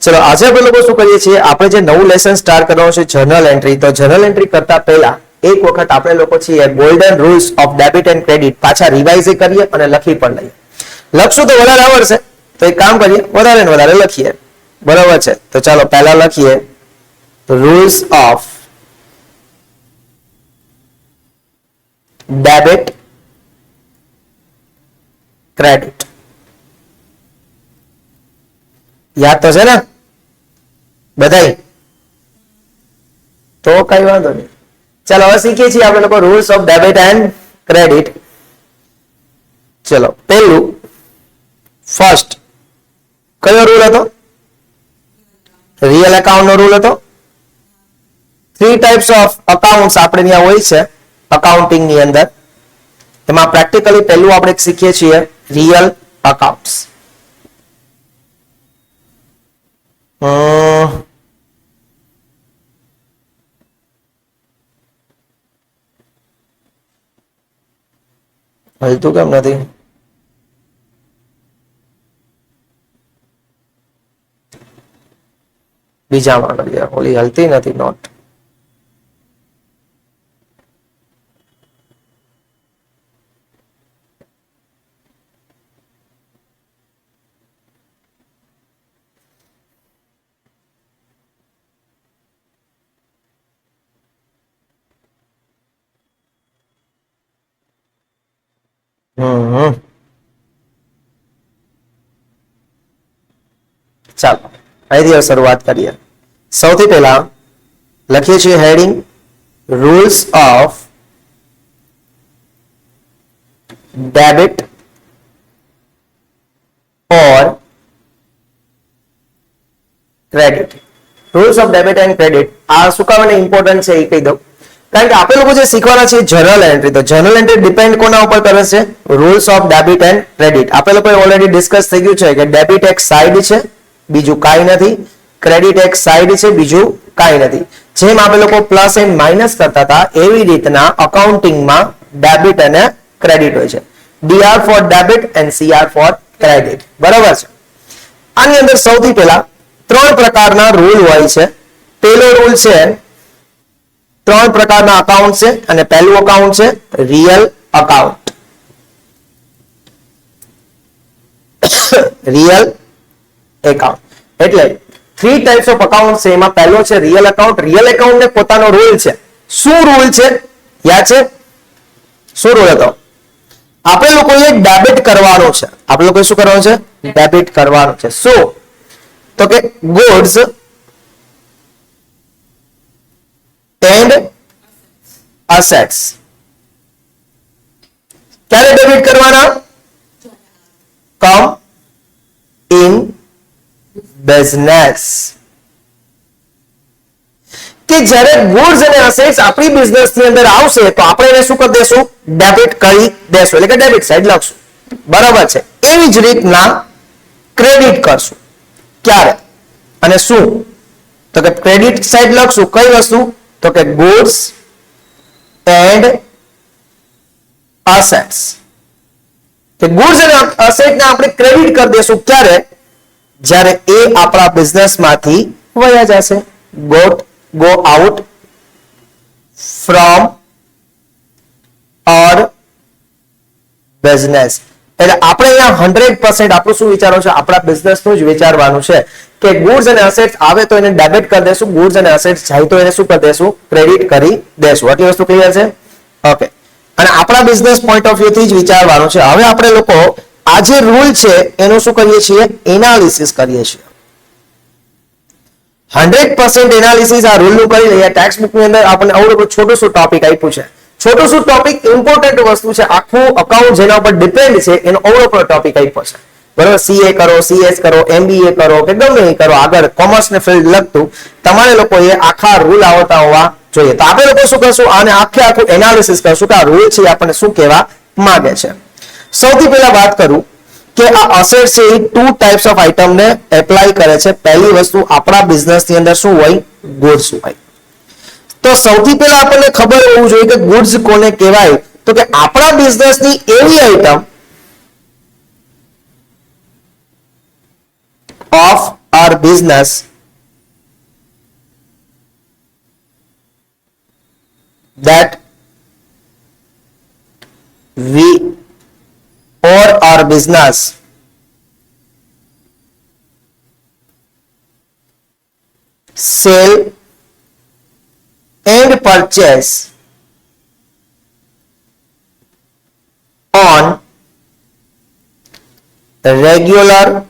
ચલો આજે આપણે લોકો શું કરીએ છીએ, આપણે જે નવું લેસન સ્ટાર્ટ કરવાનું છે જર્નલ એન્ટ્રી, તો જર્નલ એન્ટ્રી કરતા પહેલા એક વખત આપણે લોકો છીએ golden rules of debit and credit પાછા રિવાઇઝ કરીએ અને લખી પણ લઈએ. લખશું તો વધારે આવડશે, તો એક કામ કરીએ વધારે ને વધારે લખીએ. બરાબર છે, તો ચાલો પહેલા લખીએ રૂલ્સ ઓફ ડેબિટ ક્રેડિટ. યાદ તો છે ને બધાય? તો કઈ વાંધો નહીં. ચાલો હવે શીખીએ છીએ આપણે લોકો rules of debit and credit. ચલો પહેલું ફર્સ્ટ કયો રૂલ હતો? રિયલ એકાઉન્ટ નો રૂલ હતો. 3 ટાઈપ્સ ઓફ અકાઉન્ટ્સ આપણે ત્યાં હોય છે અકાઉન્ટિંગ ની અંદર. એમાં પ્રેક્ટિકલી પહેલું આપણે શીખીએ છીએ રિયલ અકાઉન્ટ્સ. હલતું કેમ નથી? બીજામાં કરીએ, ઓલી હલતી નથી નોટ. ચાલો અહીંથી શરૂઆત કરીએ. સૌથી પહેલા લખીએ છીએ heading rules of debit or credit. Rules of debit and credit આ શું કામ ઇમ્પોર્ટન્ટ છે એ કહી દઉં. કારણ કે આપણે લોકો જે શીખવાના છે જર્નલ એન્ટ્રી, તો જર્નલ એન્ટ્રી ડિપેન્ડ કોના ઉપર કરે છે? Rules of debit and credit. આપણે લોકો ઓલરેડી ડિસ્કસ થઈ ગયું છે કે ડેબિટ એક સાઇડ છે, બીજું કાંઈ નથી. ક્રેડિટ એક સાઇડ છે, બીજું કાંઈ નથી. જેમ આપણે લોકો પ્લસ એન્ડ માઇનસ કરતા હતા એવી રીતના અકાઉન્ટિંગમાં ડેબિટ અને ક્રેડિટ હોય છે. DR for debit and CR for credit. બરાબર છે. આની અંદર સૌથી પહેલા 3 પ્રકારના રૂલ હોય છે. પહેલો રૂલ છે 3 પ્રકારના અકાઉન્ટ છે અને પહેલું અકાઉન્ટ છે રિયલ અકાઉન્ટ. રિયલ એકાઉન્ટ એટલે 3 ટાઈપ્સ ઓફ અકાઉન્ટ છે. એમાં પહેલો છે રિયલ એકાઉન્ટ. રિયલ એકાઉન્ટ ને પોતાનો રૂલ છે. શું રૂલ છે યાદ છે? શું રૂલ હતો? આપણે લોકોએ ડેબિટ કરવાનું છે. આપણે લોકોએ શું કરવાનું છે? ડેબિટ કરવાનું છે. શું? તો કે ગુડ્સ એન્ડ અસેટ્સ. ક્યારે ડેબિટ કરવાના? Come in business. કે જ્યારે ગુડ્સ અને અસેટ્સ આપણી બિઝનેસ ની અંદર આવશે તો આપણે એને શું કરી દેશું? ડેબિટ કરી દેશું, એટલે કે ડેબિટ સાઈડ લખશું. બરાબર છે. એવી જ રીતના ક્રેડિટ કરશું. ક્યારે અને શું? તો કે ક્રેડિટ સાઈડ લખશું કઈ વસ્તુ? તો કે ગુડ્સ એન્ડ અસેટ્સ. કે ગુડ્સ અને અસેટ ને આપણે ક્રેડિટ કરી દેશું ક્યારે? જ્યારે એ આપણા બિઝનેસ માંથી વયા જશે. Go out from or business. એટલે આપણે અહીંયા 100% આપણું શું વિચારવાનું છે? આપણા બિઝનેસ નું જ વિચારવાનું છે કે ગુડ્સ અને અસેટ્સ આવે તો એને ડેબિટ કરી દેશું, ગુડ્સ અને અસેટ્સ જાય તો એને શું કરી દેશું? ક્રેડિટ કરી દેશું. આટલી વસ્તુ ક્લિયર છે? ઓકે. અને આપણા બિઝનેસ પોઈન્ટ ઓફ વ્યૂ થી જ વિચારવાનું છે. હવે આપણે લોકો આ જે રૂલ છે એનું શું કરીએ છીએ? એનાલિસિસ કરીએ છીએ. 100% એનાલિસિસ આ રૂલ નું કરી લઈએ. ટેક્સ્ટ બુક ની અંદર આપણને આવડું છોટું શું ટોપિક આપ્યું છે. છોટું શું ટોપિક ઇમ્પોર્ટન્ટ વસ્તુ છે. આખું અકાઉન્ટ જેના ઉપર ડિપેન્ડ છે એનો અવળો ટોપિક આપ્યો છે. બરાબર. સીએ કરો, સીએસ કરો, એમબીએ કરો કે ગમે એ કરો, આગળ કોમર્સ ને ફિલ્ડ લગતું તમારે લોકોએ આખા રૂલ આવડતા હોવા જોઈએ. તો આપણે લોકો શું કરશું? આને આખું એનાલિસિસ કરશું કે આ રૂલ છે આપણને શું કહેવા માંગે છે. સૌથી પહેલા વાત કરું કે આ અસેટ છે એ 2 ટાઈપ્સ ઓફ આઇટમ ને એપ્લાય કરે છે. પહેલી વસ્તુ આપણા બિઝનેસ ની અંદર શું હોય? ગુડ્સ હોય. તો સૌથી પહેલા આપણને ખબર હોવું જોઈએ કે ગુડ્સ કોને કહેવાય? તો કે આપણા બિઝનેસ ની એવી item of a our business that we or our business sell and purchase on regular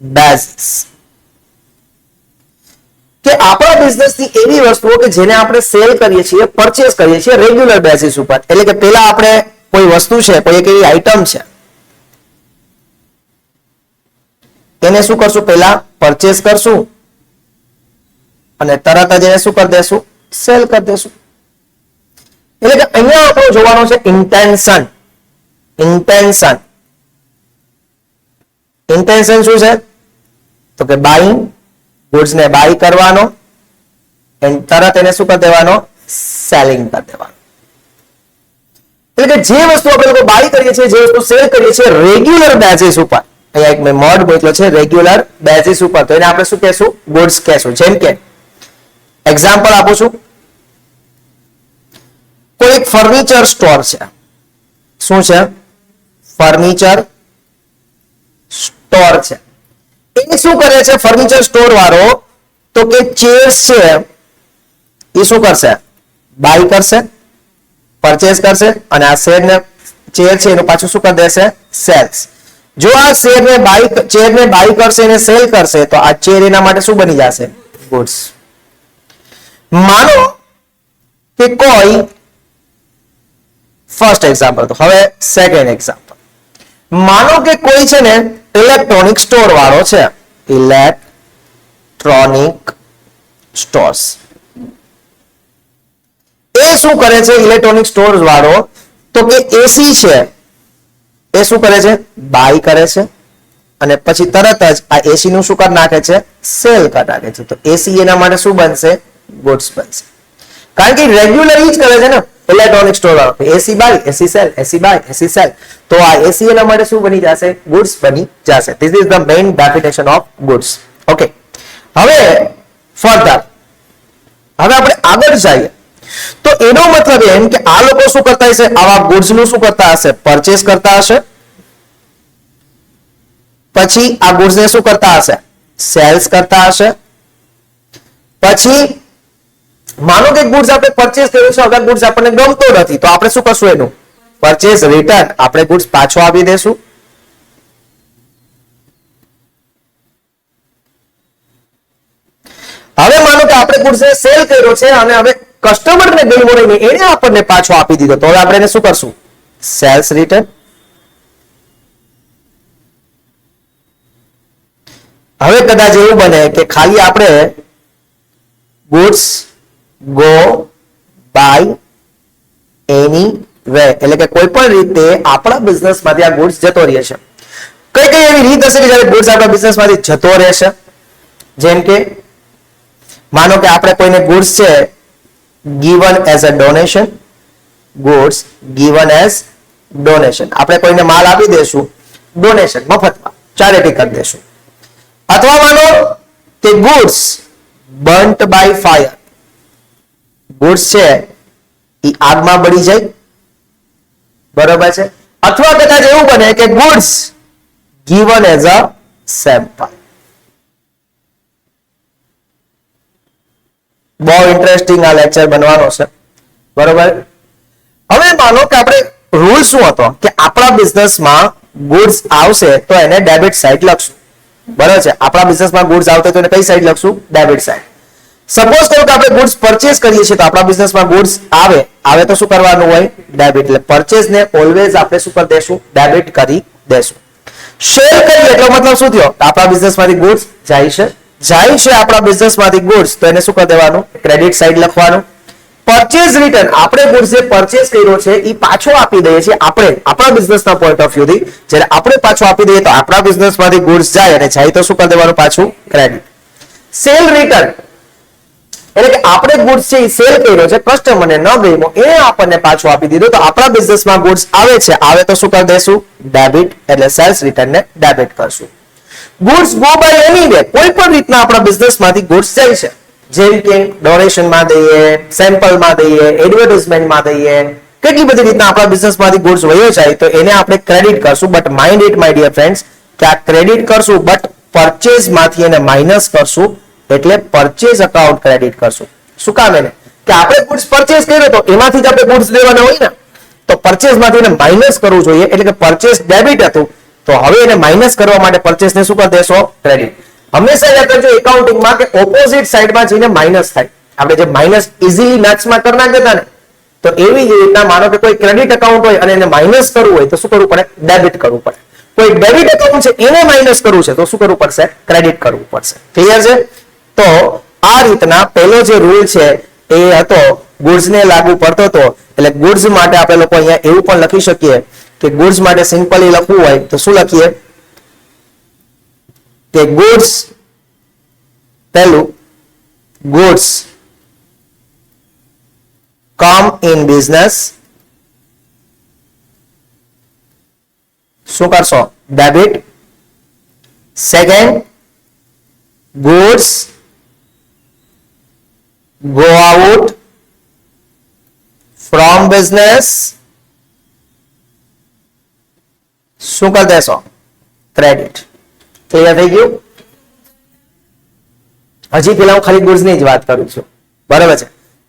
basis. કે આપણા બિઝનેસની એવી વસ્તુઓ કે જેને આપણે સેલ કરીએ છીએ, પરચેસ કરીએ છીએ રેગ્યુલર બેસિસ ઉપર, એટલે કે પહેલા આપણે કોઈ વસ્તુ છે, કોઈ એક એવી આઈટમ છે, એને શું કરશું, પહેલા પરચેસ કરશું અને તરત જ એને શું કરી દેશું, સેલ કરી દેશું. એટલે કે અહીંયા આપણો જોવાનો છે ઇન્ટેન્શન. ઇન્ટેન્શન ઇન્ટેન્શન શું છે? તો કે બાઇંગ, ગુડ્સ ને બાય કરવાનો એન્ડ તરત એને શું કરી દેવાનો, સેલિંગ કરી દેવાનો. એટલે કે જે વસ્તુ આપણે લોકો બાય કરીએ છીએ, જે વસ્તુ સેલ કરીએ છીએ રેગ્યુલર બેસિસ ઉપર, અહીંયા એક મેં મોડ મોકલ્યો છે રેગ્યુલર બેસિસ ઉપર, તો એને આપણે શું કહેશું, ગુડ્સ કહેશું. જેમ કે એક્ઝામ્પલ આપું છું, કોઈ એક ફર્નિચર સ્ટોર છે. શું છે? ફર્નિચર સ્ટોર છે. એ શું કરે છે ફર્નિચર સ્ટોર વાળો? તો કે ચેર્સ છે એ શું કરશે, બાય કરશે, પરચેસ કરશે અને આ ચેર છે એનું પાછું શું કરી દેશે, સેલ્સ. જો આ ચેરને બાય કરશે અને સેલ કરશે તો આ ચેર એના માટે શું બની જશે, ગુડ્સ. માનો કે કોઈ ફર્સ્ટ એક્ઝામ્પલ, તો હવે સેકન્ડ એક્ઝામ્પલ. માનો કે કોઈ છે ને ઇલેક્ટ્રોનિક સ્ટોર વાળો છે, ઇલેક્ટ્રોનિક સ્ટોર્સ. એ શું કરે છે ઇલેક્ટ્રોનિક સ્ટોર વાળો? તો કે એસી છે એ શું કરે છે, બાય કરે છે અને પછી તરત જ આ એસી નું શું કરી નાખે છે, સેલ કરી નાખે છે. તો એસી એના માટે શું બનશે, ગુડ્સ બનશે. કારણ કે રેગ્યુલર જ કરે છે ને ઇલેક્ટ્રોનિક સ્ટોર વાળો. AC buy, AC sell, AC buy, AC sell. તો આ એસી એના માટે શું બની જશે, ગુડ્સ બની જશે. This is the main definition of goods. Okay, હવે ફર્ધર હવે આપણે આગળ જઈએ તો એનો મતલબ એમ કે આ લોકો શું કરતા હશે, આવા ગુડ્સ નું શું કરતા હશે, પરચેસ કરતા હશે. પછી આ ગુડ્સ ને શું કરતા હશે, સેલ્સ કરતા હશે. પછી માનો કે ગુડ્સ આપણે પરચેસ કર્યું છે, અગર ગુડ્સ આપણને ગમતો નથી તો આપણે શું કરશું, એનું પરચેસ રિટર્ન, આપણે ગુડ્સ પાછો આપી દેશું. હવે માનો કે આપણે ગુડ્સ ને સેલ કર્યો છે અને હવે કસ્ટમરને ગમ્યો નહીં, એને આપણને પાછો આપી દીધો, તો હવે આપણે એને શું કરશું, સેલ્સ રિટર્ન. હવે કદાચ એવું બને કે ખાલી આપણે goods go by any way, એટલે કે કોઈ પણ રીતે આપણા બિઝનેસ માંથી આ ગુડ્સ જતો રહે છે. કઈ કઈ એવી રીત હશે કે જ્યારે ગુડ્સ આપણા બિઝનેસ માંથી જતો રહેશે? જેમ કે માનો કે આપણે કોઈને ગુડ્સ છે given as a donation, goods given as donation, આપણે કોઈને માલ આપી દેશું ડોનેશન, મફતમાં ચેરિટી કરી દેશું. અથવા માનો કે goods burnt by fire, goods છે એ આગમાં બળી જાય, બરોબર છે. અથવા કદાચ એવું બને કે goods given as a sample. બહુ ઇન્ટરેસ્ટિંગ આ લેક્ચર બનવાનો છે, બરોબર. હવે માનો કે આપણે રૂલ શું હતો કે આપણા બિઝનેસમાં ગુડ્સ આવશે તો એને ડેબિટ સાઇડ લખશું, બરાબર છે. આપણા બિઝનેસમાં ગુડ્સ આવતા તો એને કઈ સાઇડ લખશું, ડેબિટ સાઇડ. સપોઝ કરો કે આપણે ગુડ્સ પરચેસ કરીએ છીએ તો આપણા બિઝનેસમાં ગુડ્સ આવે તો શું કરવાનું હોય, ડેબિટ. એટલે પરચેસ ને ઓલવેઝ આપણે શું કરી દેશું, ડેબિટ કરી દેશું. સેલ કરીએ એટલો મતલબ શું થયો, આપણા બિઝનેસમાંથી ગુડ્સ જાય છે આપણા બિઝનેસમાંથી ગુડ્સ, તો એને શું કરી દેવાનું, ક્રેડિટ સાઇડ લખવાનું. પરચેસ રિટર્ન, આપણે ગુડ્સ જે પરચેસ કર્યો છે એ પાછો આપી દઈએ છીએ આપણે આપણા બિઝનેસના પોઈન્ટ ઓફ વ્યૂથી. જ્યારે આપણે પાછો આપી દઈએ તો આપણા બિઝનેસમાંથી ગુડ્સ જાય અને જાય તો શું કરી દેવાનું, પાછું ક્રેડિટ. સેલ રિટર્ન એટલે કે આપણે ગુડ્સ છે એ સેલ કર્યો છે, કસ્ટમરને ન ગમ્યો, એ આપણને પાછો આપી દીધો, તો આપણા બિઝનેસમાં ગુડ્સ આવે તો શું કરી દેશું, ડેબિટ. એટલે સેલ્સ રિટર્ન ને ડેબિટ કરશું. Goods go by any way, કોઈ પણ રીતના આપણા બિઝનેસમાંથી ગુડ્સ જાય છે, જેમ કે ડોનેશનમાં દઈએ, સેમ્પલમાં દઈએ, એડવર્ટાઇઝમેન્ટમાં દઈએ, કેટલી બધી રીતના આપણા બિઝનેસમાંથી ગુડ્સ વયો જાય તો એને આપણે ક્રેડિટ કરશું. But mind it my dear friends કે આ ક્રેડિટ કરશું બટ પરચેઝમાંથી એને માઇનસ કરશું, એટલે પરચેઝ અકાઉન્ટ ક્રેડિટ કરશું. શું કામ? એને કે આપણે ગુડ્સ પરચેઝ કર્યો તો એમાંથી જ આપણે ગુડ્સ લેવાના હોય ને, તો પરચેઝમાંથી એને માઇનસ કરવું જોઈએ, એટલે કે પરચેઝ ડેબિટ હતું તો હવે એને માઇનસ કરવા માટે પરચેઝને શું કરી દેશો? ક્રેડિટ. હંમેશા યાદ કરજો એકાઉન્ટિંગમાં કે ઓપોઝિટ સાઈડમાં જઈને માઇનસ થાય. આપણે જે માઇનસ ઇઝીલી મેથ્સમાં કરી નાખતા ને, તો એવી જ રીતના માનો કે કોઈ ક્રેડિટ એકાઉન્ટ હોય અને એને માઇનસ કરવું હોય તો શું કરવું પડે? ડેબિટ કરવું પડે. કોઈ ડેબિટ એકાઉન્ટ છે એને માઇનસ કરવું છે તો શું કરવું પડશે? ક્રેડિટ કરવું પડશે. ક્લિયર છે? તો આ રીતના પહેલો જે રૂલ છે એ હતો ગુડ્સ ને લાગુ પડતો હતો. એટલે ગુડ્સ માટે આપણે લોકો અહીંયા એવું પણ લખી શકીએ કે ગુડ્સ માટે સિમ્પલી લખવું હોય તો શું લખીએ કે ગુડ્સ, પહેલું ગુડ્સ come in business, શું કરશો? Debit. Second, goods go out from business, શું કરી દેશો? ક્રેડિટ. ક્લિયર થઈ ગયું? હજી પેલા હું ખાલી ગુડ્સ ની જ વાત કરું છું, બરાબર છે,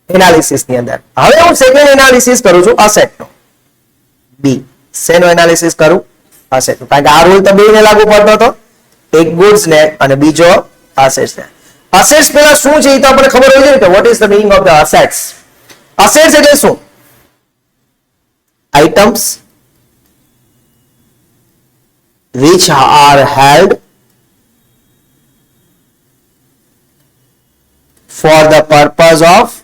એનાલિસિસ ની અંદર. હવે હું સેકન્ડ એનાલિસિસ કરું છું અસેટ નો. બી શેનો એનાલિસિસ કરું? અસેટ. કારણ કે આ રૂલ તો બેને લાગુ પડતો હતો, એક ગુડ્સ ને અને બીજો અસેટ્સ ને. અસેટ્સ પેલા શું છે એ તો આપણે ખબર હોય છે કે what is the meaning of the assets. Assets એટલે શું? Items which are held for the purpose of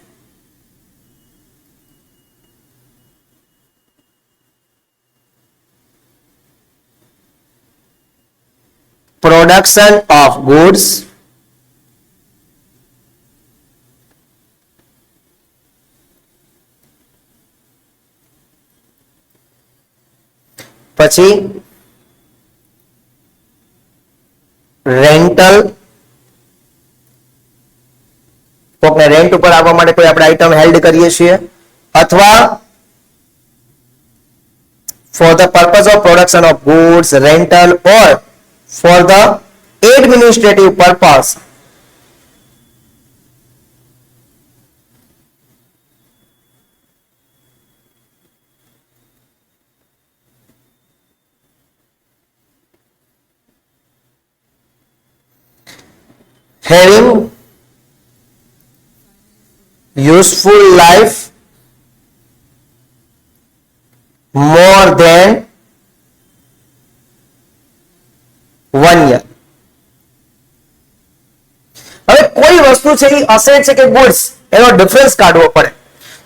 production of goods પછી રેન્ટલ, કોકને રેન્ટ ઉપર આપવા માટે કોઈ આપણે આઈટમ હેલ્ડ કરીએ છીએ, અથવા for the purpose of production of goods, rental or for the administrative purpose having useful life more than 1 year. હવે કોઈ વસ્તુ છે એ અસેટ છે કે ગુડ્સ, એનો ડિફરન્સ કાઢવો પડે.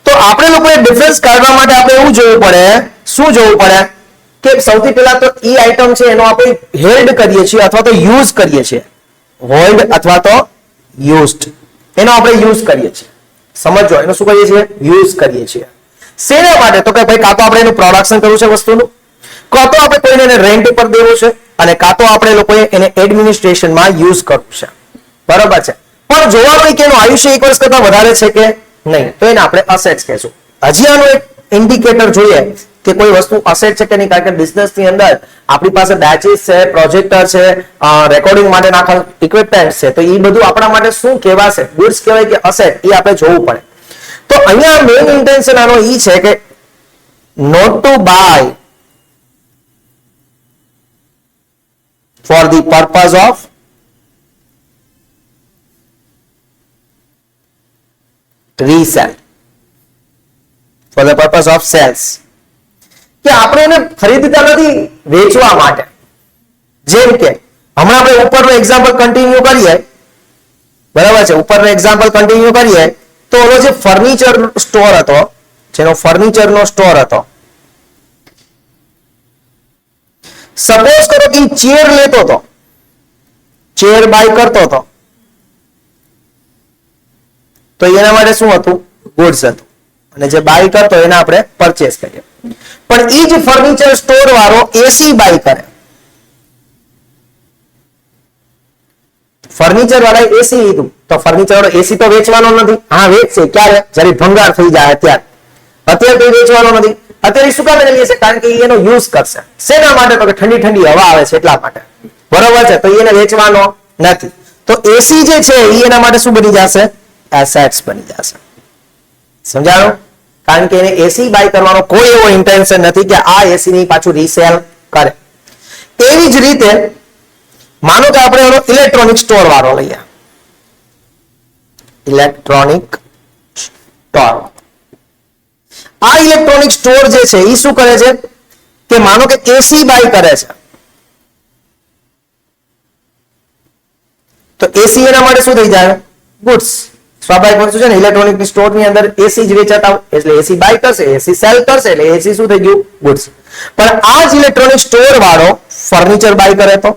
તો આપણે લોકોએ ડિફરન્સ કાઢવા માટે આપણે એવું જોવું પડે, શું જોવું પડે કે સૌથી પહેલા તો એ આઈટમ છે એનો આપણે હેલ્ડ કરીએ છીએ અથવા તો યુઝ કરીએ છીએ. હોલ્ડ અથવા તો યુઝડ, એનો આપણે યુઝ કરીએ છીએ. સમજો, એનો શું કરીએ છીએ? યુઝ કરીએ છીએ. શેના માટે? તો કે ભાઈ કાં તો આપણે એનું પ્રોડક્શન કરવું છે વસ્તુનું, કાં તો આપણે કોઈને એને રેન્ટ ઉપર દેવું છે, અને કાં તો આપણે લોકોએ એને એડમિનિસ્ટ્રેશનમાં યુઝ કરવું છે. બરોબર છે. પણ જોવાનું કે એનું આયુષ્ય 1 વર્ષ કરતા વધારે છે કે નહીં, તો એને આપણે અસેટ્સ કહેશું. હજી આનું એક ઇન્ડિકેટર જોઈએ કે કોઈ વસ્તુ અસેટ છે કે નહીં, કારણ કે બિઝનેસની અંદર આપણી પાસે બેચીસ છે, પ્રોજેક્ટર છે, રેકોર્ડિંગ માટે નાખેલ ઇક્વિપમેન્ટ છે, તો એ બધું આપણા માટે શું કહેવાશે? ગુડ્સ કહેવાય કે અસેટ? એ આપણે જોવું પડે. તો અહીંયા મેઇન ઇન્ટેન્શન આનો એ છે કે not to buy for the purpose of resale, for the purpose of sales, કે આપણે એને ખરીદતા નથી વેચવા માટે. જેમ કે હમણાં આપણે ઉપરનો એક્ઝામ્પલ કન્ટિન્યુ કરીએ, બરાબર છે, ઉપરનો એક્ઝામ્પલ કન્ટિન્યુ કરીએ તો ઓલો જે ફર્નિચર સ્ટોર હતો, જેનો ફર્નિચરનો સ્ટોર હતો, સપોઝ કરો કે ચેર લેતો હતો, ચેર બાય કરતો હતો, તો એના માટે શું હતું? ગુડ્સ હતું, અને જે બાય કરતો એને આપણે પરચેસ કરીએ. પણ એ જ ફર્નિચર સ્ટોર વાળો એસી બાય કરે, ફર્નિચર વાળા એસી લીધું તો ફર્નિચર વાળો એસી તો વેચવાનો નથી. હા વેચશે ક્યારે? જ્યારે ભંગાર થઈ જાય ત્યારે. અત્યારે તો વેચવાનો નથી. અત્યારે શું કામ લઈએ છે? કારણ કે એનો યુઝ કરશે. શેના માટે? તો કે ઠંડી ઠંડી હવા આવે છે એટલા માટે. બરોબર છે, તો એને વેચવાનો નથી. તો એસી જે છે એ એના માટે શું બની જશે? એસેટ્સ બની જશે. સમજાણું? કારણ કે એને એસી બાય કરવાનો કોઈ એવો ઇન્ટેન્શન નથી કે આ એસી ની પાછું રીસેલ કરે. એવી જ રીતે માનો કે આપણે એનો ઇલેક્ટ્રોનિક સ્ટોર વાળો લઈએ. Electronic store. આ ઇલેક્ટ્રોનિક સ્ટોર જે છે એ શું કરે છે કે માનો કે એસી બાય કરે છે, તો એસી એના માટે શું થઈ જાય? ગુડ્સ. સ્વાભાવિક વસ્તુ છે ને, ઇલેક્ટ્રોનિક સ્ટોર ની અંદર એસી જ વેચાતા હોય એટલે એસી બાય કરશે, એસી સેલ કરશે એટલે એસી શું થઈ ગયું? ગુડ્સ. પણ આ જ ઇલેક્ટ્રોનિક સ્ટોર વાળો ફર્નિચર બાય કરે તો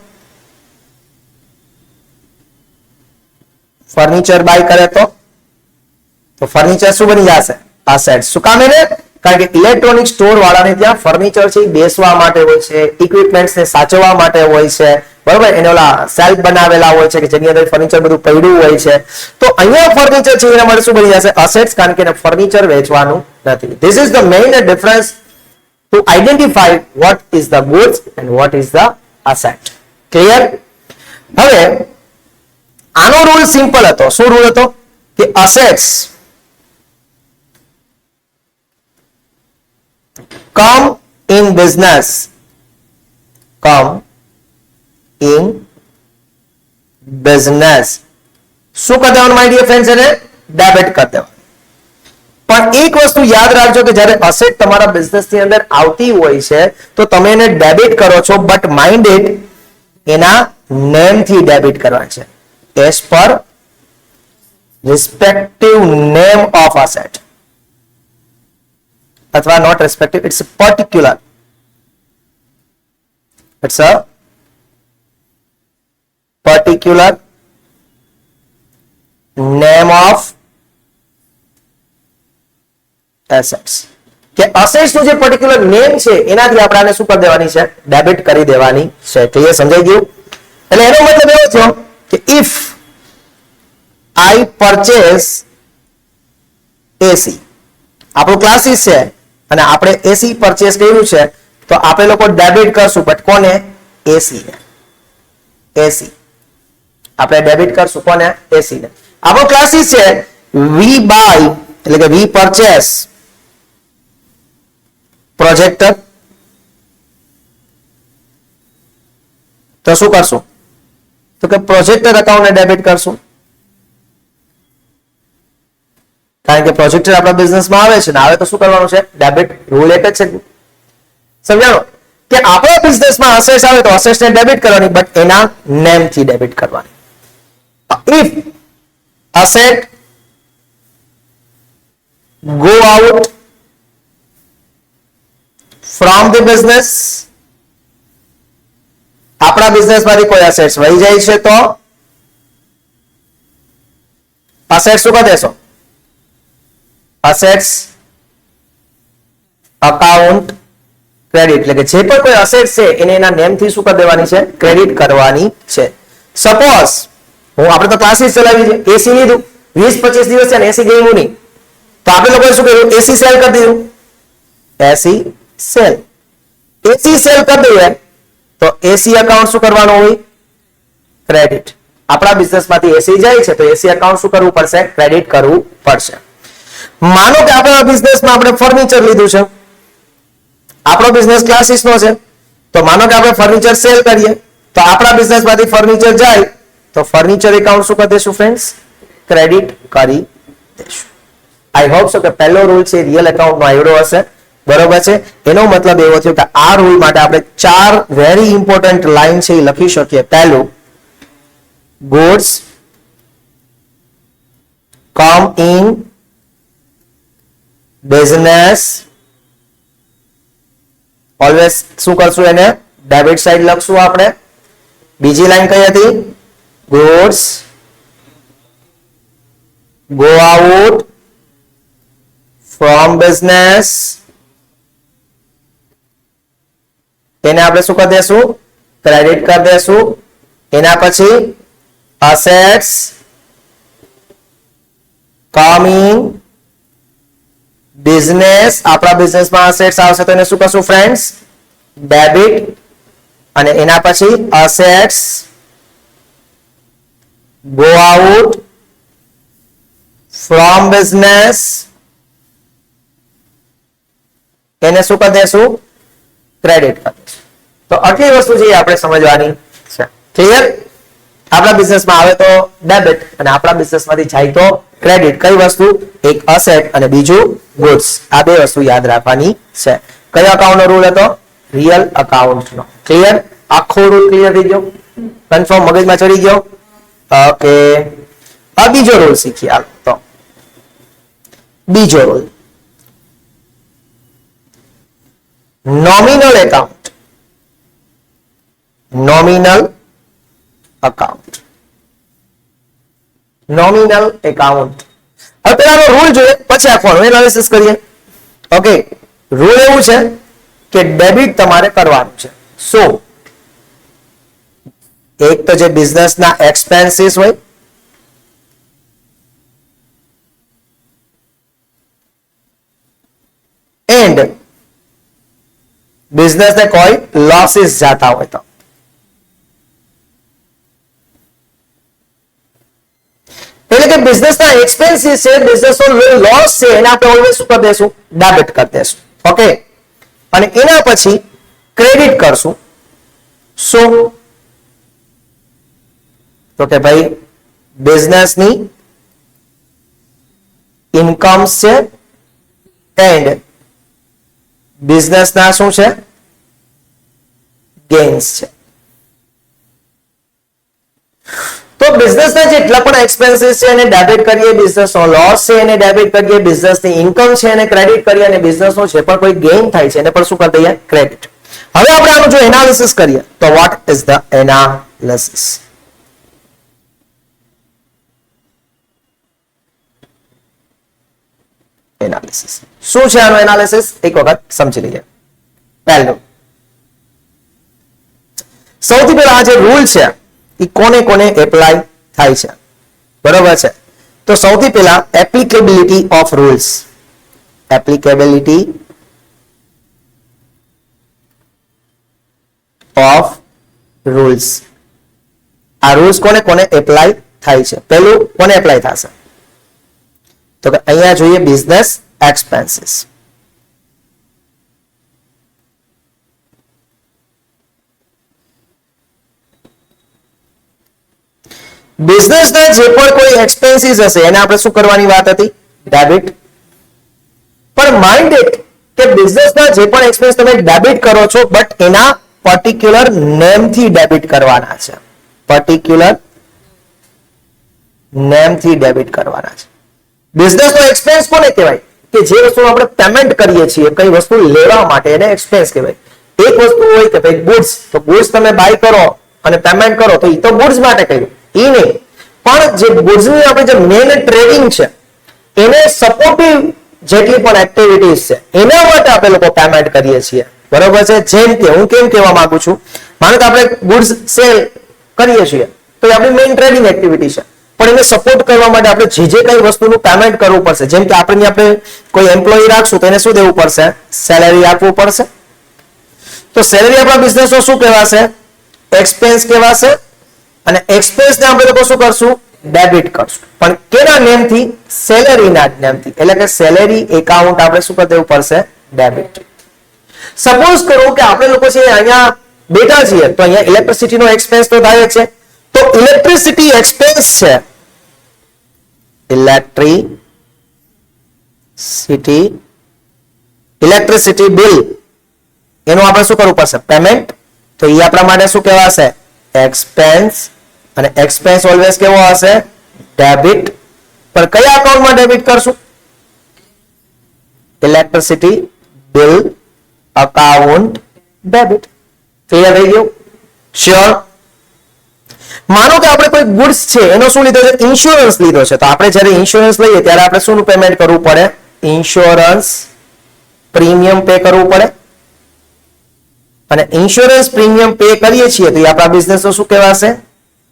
ફર્નિચર બાય કરે તો ફર્નિચર શું બની જશે? એસેટ. શું કામ એને? કારણ કે ઇલેક્ટ્રોનિક સ્ટોર વાળાને ત્યાં ફર્નિચર છે બેસવા માટે હોય છે, ઇક્વિપમેન્ટ્સ ને સાચવવા માટે હોય છે, બરોબર? એને ઓલા સેલ્ફ બનાવેલા હોય છે કે જેની અંદર ફર્નિચર બધું પડ્યું હોય છે. તો અહીંયા ફર્નિચર છે એના માટે શું બની જશે? એસેટ્સ. કારણ કે એને ફર્નિચર વેચવાનું નથી. This is the main difference two identify what is the goods and what is the asset. Clear? હવે આનો રૂલ સિમ્પલ હતો. શું રૂલ હતો? કે assets come in business, come in business. શું કરી દેવાનું માય ડિયર ફ્રેન્ડ્સ? એને ડેબિટ કરી દેવાનું. પણ એક વસ્તુ યાદ રાખજો કે જ્યારે એસેટ તમારા બિઝનેસ ની અંદર આવતી હોય છે તો તમે એને ડેબિટ કરો છો, બટ માઇન્ડ ઇટ એના નેમ થી ડેબિટ કરવાનું છે. As per respective name of asset. અથવા not respective, it's a particular, it's a particular name of assets. કે assets નું જે particular name છે એનાથી આપણે શું કરી દેવાની છે? ડેબિટ કરી દેવાની છે. ક્લિયર? સમજાઈ ગયું? એટલે એનો મતલબ એવો છે કે if I purchase AC, આપણું ક્લાસીસ છે અને આપણે એસી પરચેસ કર્યું છે તો આપણે લોકો ડેબિટ કરશું, બટ કોને? એસી ને. એસી આપણે ડેબિટ કરશું કોને? એસી ને. આપણો ક્લાસીસ છે વી બાય એટલે કે વી પરચેસ પ્રોજેક્ટર, તો શું કરશું? તો કે પ્રોજેક્ટર એકાઉન્ટને ડેબિટ કરશું. કારણ કે પ્રોજેક્ટર આપણા બિઝનેસમાં આવે છે ને આવે તો શું કરવાનું છે? ડેબિટ. રૂલ એક જ છે. સમજાણો? કે આપણા બિઝનેસમાં એસેટ્સ આવે તો એસેટ્સ ને ડેબિટ કરવાની, બટ એના નેમ થી ડેબિટ કરવાની. If asset go out from the business, આપણા બિઝનેસમાંથી કોઈ એસેટ્સ વહી જાય છે તો એસેટ્સ શું કરી દેશો? Assets account credit. એટલે કે જે પણ કોઈ એસેટ છે એને એના નેમ થી શું કરી દેવાની છે? ક્રેડિટ કરવાની છે. સપોઝ આપણે તો ક્લાસીસ ચલાવી છે, એસી લીધું 20-25 દિવસ છે ને એસી ગયું નહીં, તો આપણે લોકોએ શું કર્યું? એસી સેલ કરી દીધું. એસી સેલ. એસી સેલ કરી દઈએ તો એસી અકાઉન્ટ શું કરવાનું હોય? ક્રેડિટ. આપણા બિઝનેસમાંથી એસી જાય છે તો એસી અકાઉન્ટ શું કરવું પડશે? ક્રેડિટ કરવું પડશે. માનો કે આપણા બિઝનેસમાં આપણે ફર્નિચર લીધું છે, આપણો બિઝનેસ ક્લાસીસનો છે, તો માનો કે આપણે ફર્નિચર સેલ કરીએ તો આપણા બિઝનેસમાંથી ફર્નિચર જાય તો ફર્નિચર એકાઉન્ટ શું કરી દેશું ફ્રેન્ડ્સ? ક્રેડિટ કરી દેશું. આઈ હોપ સો કે પહેલો રૂલ છે રિયલ એકાઉન્ટમાં આવ્યો હશે. બરોબર છે? એનો મતલબ એવો થયો કે આ રૂલ માટે આપણે 4 વેરી ઇમ્પોર્ટન્ટ લાઈન છે એ લખી શકીએ. પહેલું, goods come in business, always શું કરશું? એને ડેબિટ સાઈડ લખશું આપણે. બીજી લાઈન કઈ હતી? goods go out from business, એને આપણે શું કરી દેશું? ક્રેડિટ કરી દેશું. એના પછી assets coming business, આપણા બિઝનેસમાં assets આવશે તો એને શું કહેશું ફ્રેન્ડ્સ? ડેબિટ. અને એના પછી assets go out from business, એને શું કરી દેશું? ક્રેડિટ કરી દેશું. તો આટલી વસ્તુ છે આપણે સમજવાની છે. ક્લિયર? આપણા બિઝનેસમાં આવે તો ડેબિટ અને આપણા બિઝનેસમાંથી જાય તો ક્રેડિટ. કઈ વસ્તુ? એક અસેટ અને બીજું ગુડ્સ. આ બે વસ્તુ યાદ રાખવાની છે. કયો અકાઉન્ટનો રૂલ હતો? રિયલ અકાઉન્ટનો. ક્લિયર? આખો રૂલ ક્લિયર થઈ ગયો? કન્ફર્મ? મગજમાં ચડી ગયો? ઓકે. આ બીજો રૂલ શીખીએ. હાલો તો બીજો rule, nominal account. Nominal account. Nominal account. હવે પેલાનો રૂલ જોઈએ પછી આખવાનું એનાલિસિસ કરીએ. ઓકે. રૂલ એવું છે કે ડેબિટ તમારે કરવાનું છે. શું? એક તો જે બિઝનેસના એક્સપેન્સીસ હોય, એન્ડ બિઝનેસને કોઈ લોસીસ જાતા હોય તો. એટલે કે બિઝનેસના એક્સપેન્સીસ છે, બિઝનેસનો લોસ છે, એને આપણે ઓલવેઝ શું કરી દેશું? ડેબિટ કરી દેશું. ઓકે. અને એના પછી ક્રેડિટ કરશું. શું? તો કે ભાઈ બિઝનેસની ઇન્કમ્સ છે એન્ડ બિઝનેસના શું છે? ગેઇન્સ છે. તો બિઝનેસના જેટલા પણ એક્સપેન્સીસ છે એને ડેબિટ કરીએ, બિઝનેસનો લોસ છે એને ડેબિટ કરીએ, બિઝનેસની ઇન્કમ છે એને ક્રેડિટ કરીએ અને બિઝનેસનો જે પણ કોઈ ગેઇન થાય છે એને પણ શું કરી દઈએ? ક્રેડિટ. હવે આપણે આનું જો એનાલિસિસ કરીએ તો what is the analysis? Analysis શું છે? આનું એનાલિસિસ એક વખત સમજી લઈએ. પહેલું, સૌથી પહેલા આ જે રૂલ છે એ કોને કોને એપ્લાય થાય છે? બરોબર છે. તો સૌથી પહેલા applicability of rules. Applicability of rules. આ રૂલ્સ કોને કોને એપ્લાય થાય છે? પહેલું કોને એપ્લાય થશે? તો કે અહીંયા જોઈએ બિઝનેસ એક્સપેન્સીસ. બિઝનેસના જે પણ કોઈ એક્સપેન્સીસ હશે એને આપણે શું કરવાની વાત હતી? ડેબિટ. પણ માઇન્ડ ઇટ કે બિઝનેસના જે પણ એક્સપેન્સ તમે ડેબિટ કરો છો બટ એના પર્ટિક્યુલર નેમથી ડેબિટ કરવાના છે. પર્ટિક્યુલર નેમથી ડેબિટ કરવાના છે. બિઝનેસનો એક્સપેન્સ કોને કહેવાય? કે જે વસ્તુ આપણે પેમેન્ટ કરીએ છીએ કઈ વસ્તુ લેવા માટે એને એક્સપેન્સ કહેવાય. એક વસ્તુ હોય કે ભાઈ ગુડ્સ, તો ગુડ્સ તમે બાય કરો અને પેમેન્ટ કરો તો એ તો ગુડ્સ માટે કહ્યું, એ નહીં. પણ જે ગુડ્સની આપણે જે મેન ટ્રેડિંગ છે એને સપોર્ટિવ જેટલી પણ એક્ટિવિટીઝ છે એના માટે આપણે લોકો પેમેન્ટ કરીએ છીએ. બરોબર છે? જેમ કે હું કેમ કહેવા માંગુ છું, માનો કે આપણે ગુડ્સ સેલ કરીએ છીએ તો એ આપણી મેઇન ટ્રેડિંગ એક્ટિવિટી છે. પણ એને સપોર્ટ કરવા માટે આપણે જે કઈ વસ્તુનું પેમેન્ટ કરવું પડશે. જેમ કે આપણે કોઈ એમ્પ્લોયી રાખશું તો એને શું દેવું પડશે? સેલેરી આપવું પડશે. તો સેલેરી આપણા બિઝનેસનો શું કહેવાશે? એક્સપેન્સ કહેવાશે. અને એક્સપેન્સને આપણે લોકો શું કરશું? ડેબિટ કરશું. પણ કેના નેમથી? સેલેરીના નેમથી. એટલે કે સેલેરી એકાઉન્ટ આપણે શું કરી દેવું પડશે? ડેબિટ. સપોઝ કરો કે આપણે લોકો છે અહીંયા બેઠા છીએ તો અહીંયા ઇલેક્ટ્રિસિટીનો એક્સપેન્સ તો થાય છે. તો ઇલેક્ટ્રિસિટી એક્સપેન્સ છે, ઇલેક્ટ્રિસિટી બિલ, એનું આપણે શું કરવું પડશે? પેમેન્ટ. તો એ આપણા માટે શું કહેવાશે? એક્સપેન્સ. અને એક્સપેન્સ ઓલવેઝ કેવો હશે? ડેબિટ. પણ કયા અકાઉન્ટમાં ડેબિટ કરશું? Electricity bill account debit. Clear થઈ ગયું? શ્યોર? માનો કે આપણે કોઈ ગુડ્સ છે એનો શું લીધો છે? ઇન્સ્યોરન્સ લીધો છે. તો આપણે જ્યારે ઇન્સ્યોરન્સ લઈએ ત્યારે આપણે શું પેમેન્ટ કરવું પડે? ઇન્સ્યોરન્સ પ્રીમિયમ પે કરવું પડે. અને ઇન્સ્યોરન્સ પ્રીમિયમ પે કરીએ છીએ તો એ આપણા બિઝનેસનો શું કહેવાશે?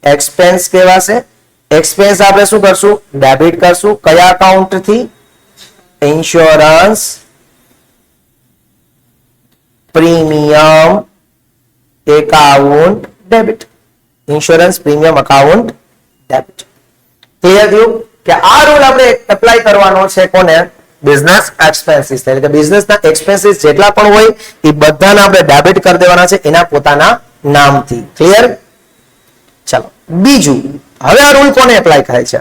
એક્સપેન્સ કહેવાશે. એક્સપેન્સ આપણે શું કરશું? ડેબિટ કરશું. કયા અકાઉન્ટ થી? Insurance premium account debit. Insurance premium account debit. Clear થયું કે આ રૂલ આપણે એપ્લાય કરવાનો છે કોને? Business expenses. એટલે કે બિઝનેસના એક્સપેન્સીસ જેટલા પણ હોય એ બધાને આપણે ડેબિટ કરી દેવાના છે એના પોતાના નામથી. ક્લિયર? ચલો બીજું, હવે આ રૂલ કોને એપ્લાય થાય છે?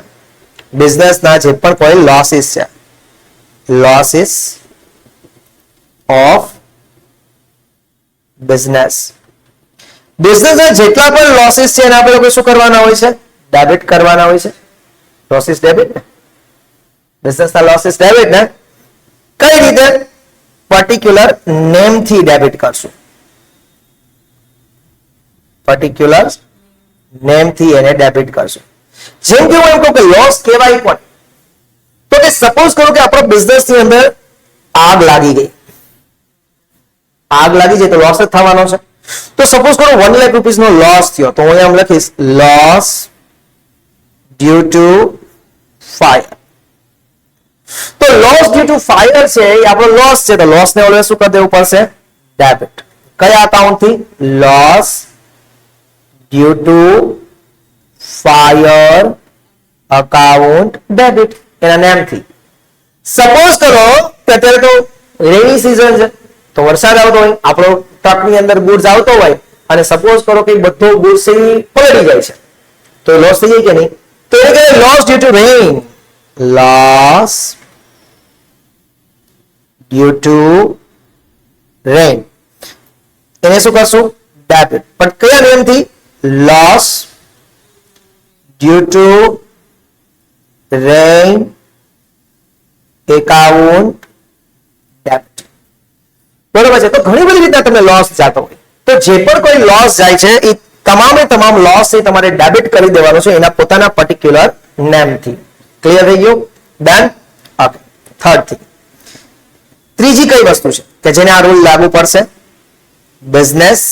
બિઝનેસના જે પણ કોઈ લોસીસ છે, લોસીસ ઓફ બિઝનેસ. બિઝનેસના જેટલા પણ લોસીસ છે એના આપણે શું કરવાના હોય છે? ડેબિટ કરવાના હોય છે. લોસીસ ડેબિટ ને, બિઝનેસના લોસીસ ડેબિટ ને કઈ રીતે? પર્ટિક્યુલર નેમ થી ડેબિટ કરશું. પર્ટિક્યુલર નેમ થી એને ડેબિટ કરશું. જેમ કે હું એમ કહું કે લોસ કહેવાય કોણ? તો કે સપોઝ કરો કે આપણો બિઝનેસ ની અંદર આગ લાગી ગઈ. આગ લાગી જાય તો લોસ જ થવાનો છે. તો સપોઝ કરો 1 લાખ રૂપીસ નો લોસ થયો, તો હું એમ લખીશ લોસ ડ્યુ ટુ ફાયર. તો લોસ ડ્યુ ટુ ફાયર છે એ આપણો લોસ છે, તો લોસ ને ઓલવેઝ શું કરી દેવું પડશે? ડેબિટ. કયા અકાઉન્ટ થી? Loss due to fire account debit, એના નામથી. સપોઝ કરો કે અત્યારે તો રેની સીઝન છે, તો વરસાદ આવતો હોય, આપણો ટ્રકની અંદર ગુડ્સ આવતો હોય અને સપોઝ કરો કે બધો ગુડ્સ પલળી જાય છે, તો લોસ થઈ જાય કે નહીં? તો એ કે loss due to rain. Loss due to rain એને શું કરશું? ડેબિટ. પણ કયા નેમથી? Loss due to rain account debit. બરોબર છે? તો ઘણી બધી રીતના તમને લોસ જતો હોય, તો જે પણ કોઈ લોસ જાય છે એ તમામે તમામ લોસ એ તમારે ડેબિટ કરી દેવાનો છે એના પોતાના પર્ટિક્યુલર નેમથી. ક્લિયર થઈ ગયું? ડન. ઓકે. થર્ડ થિંગ, ત્રીજી કઈ વસ્તુ છે કે જેને આ રૂલ લાગુ પડશે? Business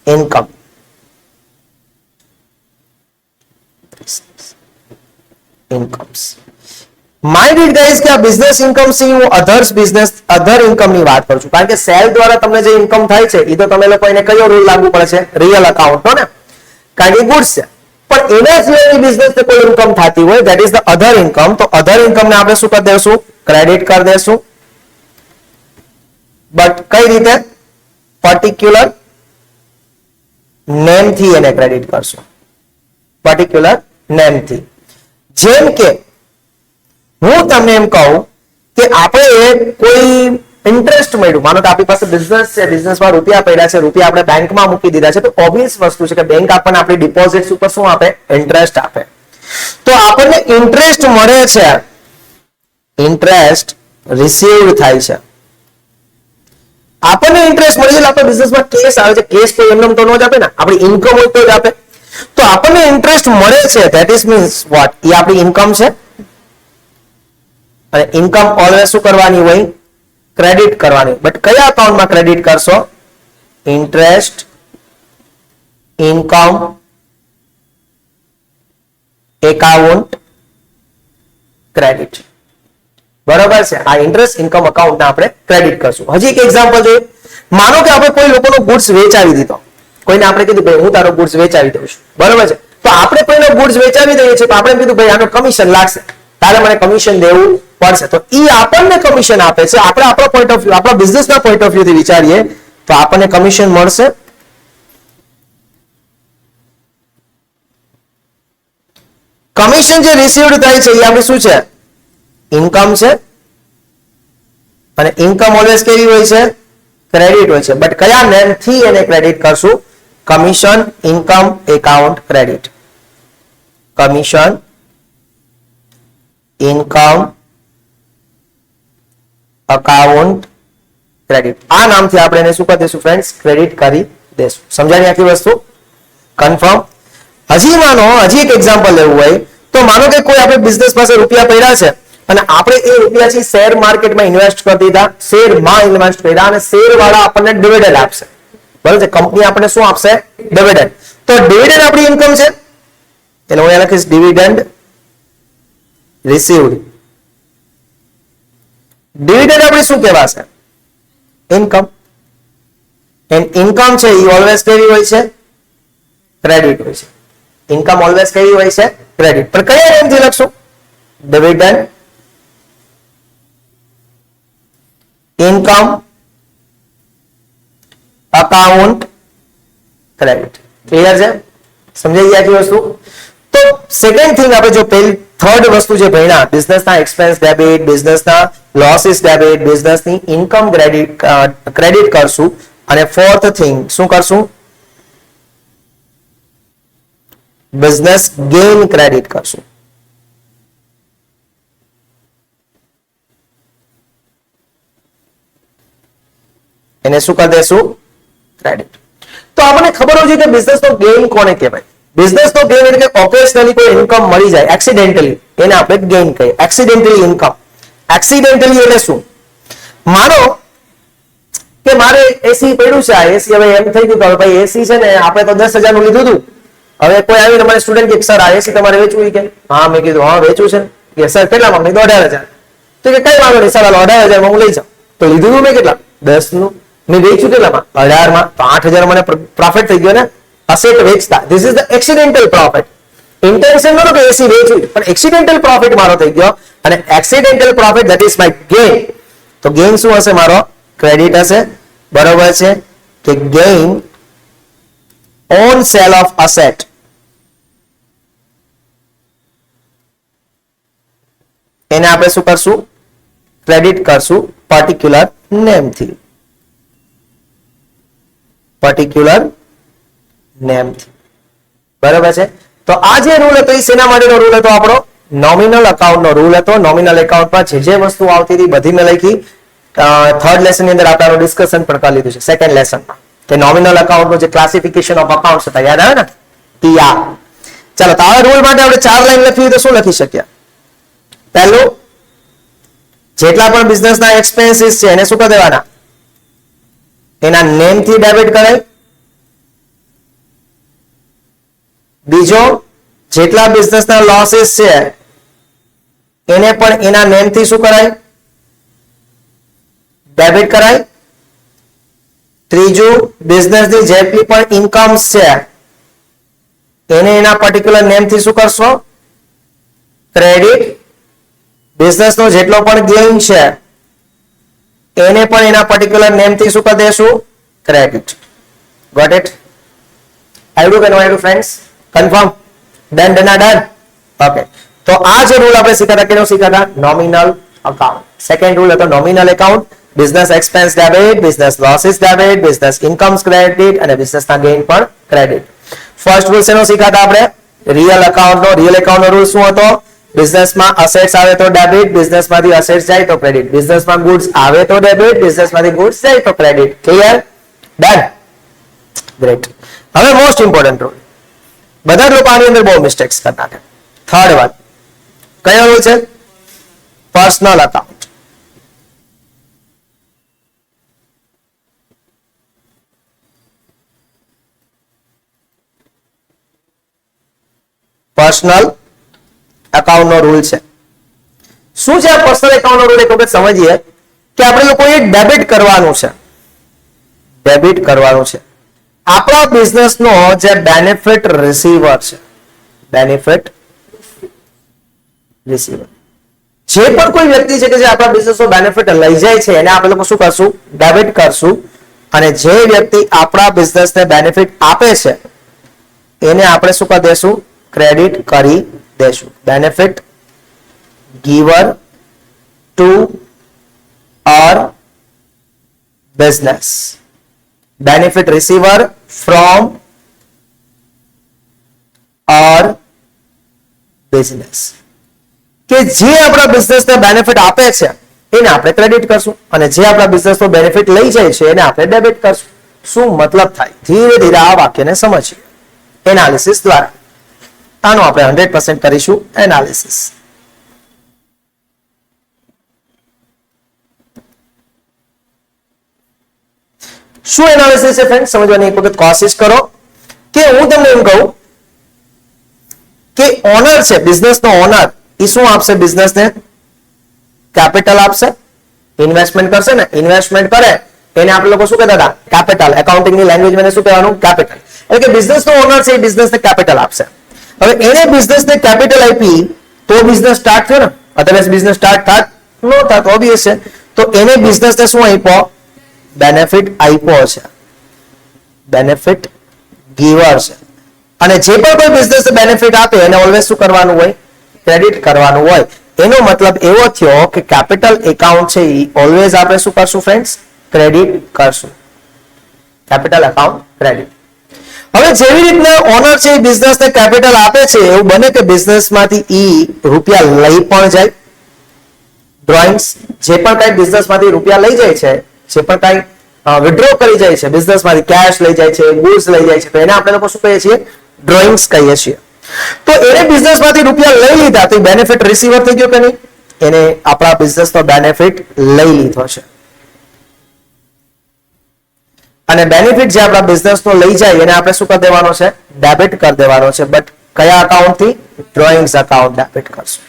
income. Incomes. Mind it guys કે આ બિઝનેસ ઇન્કમ થી હું અધર ઇન્કમ ની વાત કરું છું, કારણ કે સેલ દ્વારા તમને જે ઇન્કમ થાય છે એ તો તમે લોકો એને કયો રૂલ લાગુ પડે છે? રિયલ અકાઉન્ટ નો ને, કારણ કે ગુડ્સ છે. પણ એના સિવાયની બિઝનેસ ને કોઈ ઇન્કમ થતી હોય, that is the other income. તો અધર ઇન્કમ ને આપણે શું કરી દેશું? ક્રેડિટ કરી દેશું. બટ કઈ રીતે? પર્ટિક્યુલર નેમ થી એને ક્રેડિટ કરશું. પર્ટિક્યુલર નેમ થી. જેમ કે હું તમને એમ કહું કે આપણે કોઈ ઇન્ટરેસ્ટ મળ્યું, માનો કે આપણી પાસે બિઝનેસ છે, બિઝનેસમાં રૂપિયા પડ્યા છે, રૂપિયા આપણે બેંકમાં મૂકી દીધા છે, તો ઓબ્વિયસ વસ્તુ છે કે બેંક આપણને આપણી ડિપોઝિટ્સ ઉપર શું આપે? ઇન્ટરેસ્ટ આપે. તો આપણને ઇન્ટરેસ્ટ મળે છે, ઇન્ટરેસ્ટ રિસીવ્ડ થાય છે. આપણને ઇન્ટરેસ્ટ મળી જાય, આપણે બિઝનેસમાં કેશ આવે છે, કેશ કોઈ એમને તો ન જ આપે ને, આપણી ઇન્કમ હોય તો જ આપે. તો આપણને ઇન્ટરેસ્ટ મળે છે, ધેટ ઇઝ મીન્સ વોટ? એ આપણી ઇન્કમ છે. અને ઇન્કમ ઓલવેઝ શું કરવાની હોય? ક્રેડિટ કરવાની. બટ કયા અકાઉન્ટમાં ક્રેડિટ કરશો? Interest income account credit. બરોબર છે? આ ઇન્ટરેસ્ટ ઇન્કમ અકાઉન્ટને આપણે ક્રેડિટ કરશું. હજી એક એક્ઝામ્પલ જોઈએ. માનો કે આપણે કોઈ લોકોનો ગુડ્સ વેચાવી દીધો, કોઈને આપણે કીધું ભાઈ હું તારો ગુડ્સ વેચાવી દઉં છું, બરોબર છે? તો આપણે કોઈનો ગુડ્સ વેચાવી દઈએ છીએ, તો આપણે કીધું ભાઈ આનો કમિશન લાગશે, તારે મને કમિશન દેવું પડશે. તો ઈ આપણને કમિશન આપે છે. આપણે આપણો પોઈન્ટ ઓફ વ્યૂ, આપણા બિઝનેસના પોઈન્ટ ઓફ વ્યૂ થી વિચારીએ તો આપણને કમિશન મળશે. કમિશન જે રિસીવ્ડ થાય છે એ આપણે શું છે? ઇન્કમ છે. અને ઇન્કમ ઓલવેઝ કેવી હોય છે? ક્રેડિટ હોય છે. બટ કયા નેમ થી એને ક્રેડિટ કરશું? Commission income account credit. Commission income account credit. આ નામથી આપણે એને શું કરી દઈશું ફ્રેન્ડ્સ? ક્રેડિટ કરી દઈશું. સમજાણી આખી વસ્તુ? કન્ફર્મ? હજી માનો, હજી એક એક્ઝામ્પલ લેવું હોય તો માનો કે કોઈ આપણે બિઝનેસ પાસે રૂપિયા પડ્યા છે અને આપણે એ રૂપિયા છે શેર માર્કેટમાં ઇન્વેસ્ટ કરી દીધા, શેરમાં ઇન્વેસ્ટ કર્યા અને શેર વાળા આપણને ડિવિડન્ડ આપશે. બરાબર છે? કંપની આપણને શું આપશે? ડિવિડન્ડ. તો ડિવિડન્ડ આપણી ઇન્કમ છે. એટલે હું અહીંયા લખીશ ડિવિડન્ડ રિસીવ્ડ. ડિવિડન્ડ આપણે શું કહેવાશે? ઇન્કમ. એન્ડ ઇન્કમ છે એ ઓલવેઝ કેવી હોય છે? ક્રેડિટ હોય છે. ઇન્કમ ઓલવેઝ કેવી હોય છે? ક્રેડિટ. પણ કયા નામથી લખશું? Dividend income account credit. Clear છે? સમજાઈ ગઈ આખી વસ્તુ? તો સેકન્ડ થિંગ આપણે જો પહેલી થર્ડ વસ્તુ જે ભણ્યા, બિઝનેસના એક્સપેન્સ ડેબિટ, બિઝનેસના લોસીસ ડેબિટ, બિઝનેસની ઇન્કમ ક્રેડિટ કરશું. અને ફોર્થ થિંગ શું કરશું? બિઝનેસ ગેઇન ક્રેડિટ કરશું. એને શું કરી દેશું? ક્રેડિટ. તો આપણને ખબર હોવી જોઈએ કે બિઝનેસનો ગેઇન કોને કહેવાય? બિઝનેસનો ગેઇન એટલે કે ઓકેશનલી કોઈ ઇન્કમ મળી જાય એક્સિડેન્ટલી, એને આપણે ગેઇન કહીએ. Accidentally income. એક્સિડેન્ટલી એટલે શું? માનો કે મારે એસી પડ્યું છે, આ એસી હવે એમ થઈ ગયું કે ભાઈ એસી છે ને આપણે તો 10,000 નું લીધું હતું. હવે કોઈ આવીને મને સ્ટુડન્ટ કે સર આ એસી તમારે વેચવું કે? હા, મેં કીધું હા વેચવું છે. કે સર કેટલામાં? મેં 18,000. તો કે કઈ વાંધો નહીં સર, 18,000 માં હું લઈ જાઉં. તો લીધું મેં કેટલા? 10 નું. મેં વેચ્યું કેટલામાં? 18 માં. તો 8,000 મને પ્રોફિટ થઈ ગયો ને અસેટ વેચતા. This is the accidental profit. Intention નહોતું કે એસી વેચવું, પણ એક્સિડેન્ટલ પ્રોફિટ મારો થઈ ગયો. અને accidental profit that is my gain. તો ગેઇન શું હશે? મારો ક્રેડિટ હશે. બરોબર છે કે gain on cell of asset. એને આપણે શું કરશું? ક્રેડિટ કરશું પર્ટિક્યુલર નેમથી. પર્ટિક્યુલર નેમથી. બરોબર છે? તો આ જે રૂલ હતો એ શેના માટેનો રૂલ હતો? આપણો નોમિનલ અકાઉન્ટનો રૂલ હતો. નોમિનલ એકાઉન્ટમાં જે વસ્તુ આવતી હતી બધી મેં લખી. થર્ડ લેસન ની અંદર આપણે ડિસ્કશન પણ કરી લીધું છે સેકન્ડ લેસનમાં, કે નોમિનલ અકાઉન્ટનું જે ક્લાસિફિકેશન ઓફ અકાઉન્ટ્સ હતા, યાદ આવે ને? ટીઆર. ચાલો, તો આ રૂલ માટે આપણે 4 લાઈન લખી તો શું લખી શકીએ? પહેલું, જેટલા પણ બિઝનેસના એક્સપેન્સીસ છે એને શું કરી દેવાના? એના નેમથી ડેબિટ કરાય. બીજો, જેટલા બિઝનેસના લોસીસ છે એને પણ એના નેમથી શું કરાય? ડેબિટ કરાય. ત્રીજું, બિઝનેસની જેટલી પણ ઇન્કમ્સ છે એને એના પર્ટિક્યુલર નેમથી શું કરશો? ક્રેડિટ. બિઝનેસનો જેટલો પણ ગેઇન છે એને પણ એના પર્ટિક્યુલર નેમથી શું કરી દેશું? ક્રેડિટ. Got it? આવડું કે ન આવડું friends? Confirm? Done done done? Okay. તો આ જે રૂલ આપણે શીખ્યા કેનો શીખ્યા? Nominal account. સેકન્ડ રૂલ હતો nominal account. Business expense debit, business losses debit, business incomes credit અને બિઝનેસના ગેઇન પણ ક્રેડિટ. ફર્સ્ટ રૂલ શેનો શીખ્યા આપણે? રિયલ એકાઉન્ટનો. રિયલ એકાઉન્ટનો રૂલ શું હતો? બિઝનેસમાં અસેટ્સ આવે તો ડેબિટ, બિઝનેસમાંથી અસેટ્સ જાય તો ક્રેડિટ. બિઝનેસમાં ગુડ્સ આવે તો ડેબિટ, બિઝનેસમાંથી ગુડ્સ જાય તો ક્રેડિટ. ક્લિયર? ડન? ગ્રેટ. હવે મોસ્ટ ઇમ્પોર્ટન્ટ રૂલ. બધા લોકો આની અંદર બહુ મિસ્ટેક્સ કરતા છે. થર્ડ વન કયો રૂલ છે? Personal account. પર્સનલ એકાઉન્ટનો રૂલ છે. શું છે આ પર્સનલ એકાઉન્ટનો રૂલ? એક વખત સમજીએ કે આપણે લોકોએ ડેબિટ કરવાનું છે. ડેબિટ કરવાનું છે આપણા બિઝનેસનો જે બેનિફિટ રિસીવર છે. બેનિફિટ રિસીવર જે પણ કોઈ વ્યક્તિ છે કે જે આપણા બિઝનેસનો બેનિફિટ લઈ જાય છે એને આપણે લોકો શું કરશું? ડેબિટ કરશું. અને જે વ્યક્તિ આપણા બિઝનેસને બેનિફિટ આપે છે એને આપણે શું કરી દેશું? ક્રેડિટ કરી દેશું. Benefit giver to our business. Benefit receiver from our business. કે જે આપણા બિઝનેસને બેનિફિટ આપે છે એને આપણે ક્રેડિટ કરશું અને જે આપણા બિઝનેસનો બેનિફિટ લઈ જાય છે એને આપણે ડેબિટ કરશું. શું મતલબ થાય? ધીરે ધીરે આ વાક્યને સમજીએ એનાલિસિસ દ્વારા. આનો આપણે 100% કરીશું એનાલિસિસ. શું એનાલિસિસ છે ફ્રેન્ડ? સમજવાની એક વખત કોશિશ કરો કે હું તમને એમ કહું કે ઓનર છે, બિઝનેસનો ઓનર, એ શું આપશે બિઝનેસને? કેપિટલ આપશે. ઇન્વેસ્ટમેન્ટ કરશે ને, ઇન્વેસ્ટમેન્ટ કરે એને આપણે લોકો શું કહેતા હતા? કેપિટલ. એકાઉન્ટિંગની લેંગ્વેજમાં શું કહેવાનું? કેપિટલ. એટલે કે બિઝનેસનો ઓનર છે એ બિઝનેસને કેપિટલ આપશે. હવે એને બિઝનેસને કેપિટલ આપી તો બિઝનેસ સ્ટાર્ટ થયો ને, અધરવાઇઝ બિઝનેસ સ્ટાર્ટ થાત નો થાત, ઓબ્વિયસ છે. તો એને બિઝનેસને શું આપ્યો? બેનિફિટ આપ્યો છે, બેનિફિટ ગીવર છે. અને જે પણ કોઈ બિઝનેસ બેનિફિટ આપે એને ઓલવેઝ શું કરવાનું હોય? ક્રેડિટ કરવાનું હોય. એનો મતલબ એવો થયો કે કેપિટલ એકાઉન્ટ છે એ ઓલવેઝ આપણે શું કરશું ફ્રેન્ડ્સ? ક્રેડિટ કરશું. Capital account credit. હવે જેવી રીતના ઓનર છે એ બિઝનેસને કેપિટલ આપે છે, એવું બને કે બિઝનેસમાંથી ઈ રૂપિયા લઈ પણ જાય. ડ્રોઈંગ્સ જે પણ કઈ બિઝનેસમાંથી રૂપિયા લઈ જાય છે, જે પણ કઈ વિથડ્રો કરી જાય છે બિઝનેસમાંથી, કેશ લઈ જાય છે, ગુડ્સ લઈ જાય છે, તો એને આપણે લોકો શું કહીએ છીએ? ડ્રોઈંગ્સ કહીએ છીએ. તો એને બિઝનેસમાંથી રૂપિયા લઈ લીધા તો બેનિફિટ રિસીવર થઈ ગયો કે નહીં? એને આપણા બિઝનેસનો બેનિફિટ લઈ લીધો છે. અને બેનિફિટ જે આપણા બિઝનેસનો લઈ જાય એને આપણે શું કરી દેવાનો છે? ડેબિટ કરી દેવાનો છે. બટ કયા અકાઉન્ટથી? ડ્રોઈંગ્સ અકાઉન્ટ ડેબિટ કરશું.